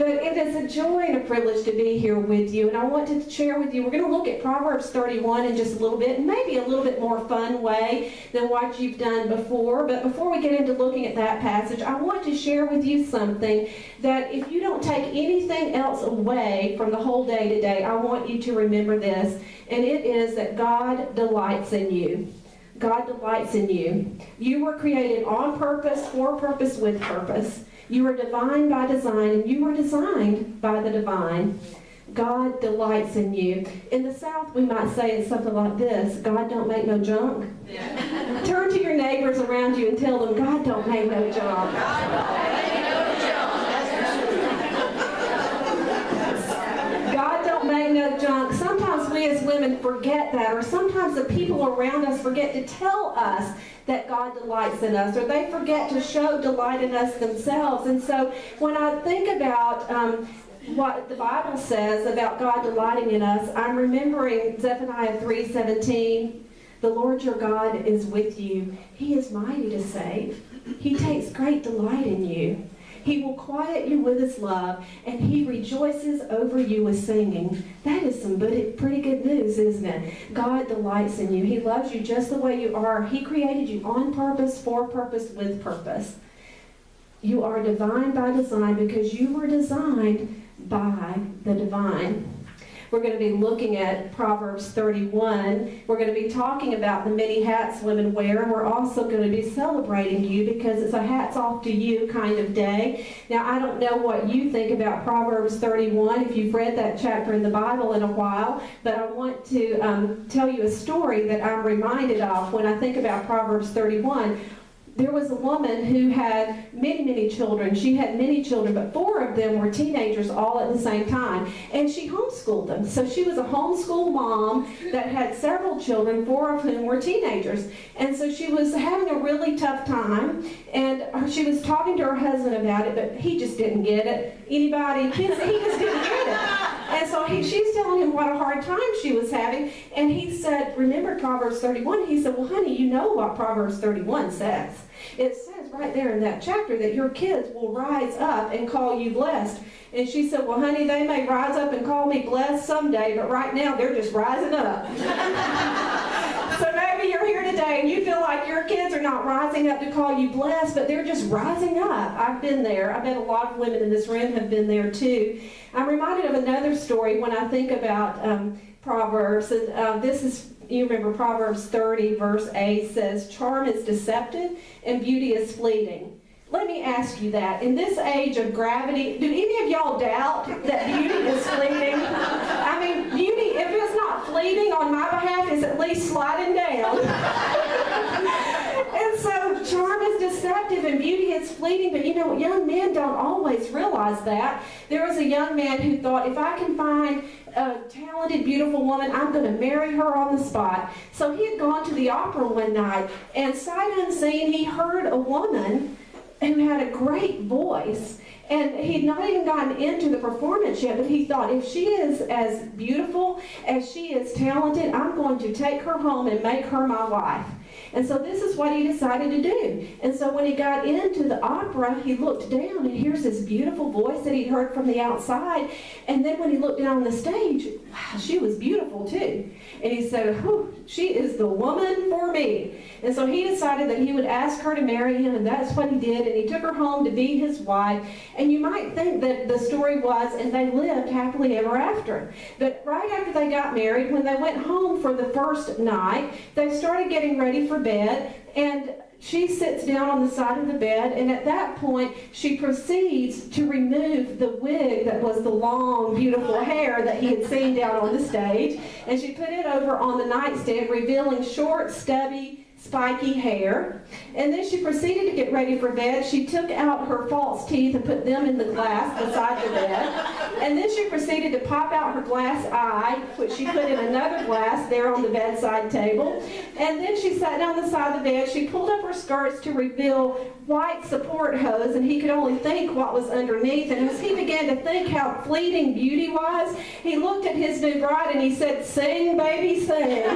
But it is a joy and a privilege to be here with you, and I want to share with you, we're going to look at Proverbs 31 in just a little bit, and maybe a little bit more fun way than what you've done before. But before we get into looking at that passage, I want to share with you something that if you don't take anything else away from the whole day today, I want you to remember this, and it is that God delights in you. God delights in you. You were created on purpose, for purpose, with purpose. You are divine by design, and you are designed by the divine. God delights in you. In the South, we might say it something like this: God don't make no junk. Yeah. Turn to your neighbors around you and tell them, God don't make no junk. God don't make no junk. Sometimes we as women forget that, or sometimes the people around us forget to tell us that God delights in us, or they forget to show delight in us themselves. And so when I think about what the Bible says about God delighting in us, I'm remembering Zephaniah 3:17. The Lord your God is with you. He is mighty to save. He takes great delight in you. He will quiet you with his love, and he rejoices over you with singing. That is some pretty good news, isn't it? God delights in you. He loves you just the way you are. He created you on purpose, for purpose, with purpose. You are divine by design because you were designed by the divine. We're going to be looking at Proverbs 31. We're going to be talking about the many hats women wear, and we're also going to be celebrating you because it's a hats off to you kind of day. Now, I don't know what you think about Proverbs 31, if you've read that chapter in the Bible in a while, but I want to tell you a story that I'm reminded of when I think about Proverbs 31. There was a woman who had many children. She had many children, but 4 of them were teenagers all at the same time. And she homeschooled them. So she was a homeschool mom that had several children, 4 of whom were teenagers. And so she was having a really tough time. And she was talking to her husband about it, but he just didn't get it. Anybody? He just didn't get it. And so she's telling him what a hard time she was having. And he said, remember Proverbs 31? He said, well, honey, you know what Proverbs 31 says. It says right there in that chapter that your kids will rise up and call you blessed. And she said, well, honey, they may rise up and call me blessed someday, but right now they're just rising up. So maybe you're here today and you feel like your kids are not rising up to call you blessed, but they're just rising up. I've been there. I bet a lot of women in this room have been there too. I'm reminded of another story when I think about Proverbs. And this is, you remember Proverbs 30 verse 8 says, charm is deceptive and beauty is fleeting. Let me ask you that. In this age of gravity, do any of y'all doubt that beauty is fleeting? I mean, beauty, if it's not fleeting on my behalf, is at least sliding down. And so charm is deceptive and beauty is fleeting, but you know, young men don't always realize that. There was a young man who thought, if I can find a talented, beautiful woman, I'm going to marry her on the spot. So he had gone to the opera one night, and sight unseen, he heard a woman who had a great voice. And he'd not even gotten into the performance yet, but he thought, if she is as beautiful as she is talented, I'm going to take her home and make her my wife. And so this is what he decided to do. And so when he got into the opera, he looked down and here's this beautiful voice that he'd heard from the outside. And then when he looked down on the stage, wow, she was beautiful too. And he said, whew, she is the woman for me. And so he decided that he would ask her to marry him, and that's what he did. And he took her home to be his wife. And you might think that the story was, and they lived happily ever after. But right after they got married, when they went home for the first night, they started getting ready for bed, and she sits down on the side of the bed, and at that point she proceeds to remove the wig that was the long, beautiful hair that he had seen down on the stage, and she put it over on the nightstand, revealing short, stubby, spiky hair. And then she proceeded to get ready for bed. She took out her false teeth and put them in the glass beside the bed. And then she proceeded to pop out her glass eye, which she put in another glass there on the bedside table. And then she sat down on the side of the bed. She pulled up her skirts to reveal white support hose, and he could only think what was underneath. And as he began to think how fleeting beauty was, he looked at his new bride and he said, "Sing, baby, sing."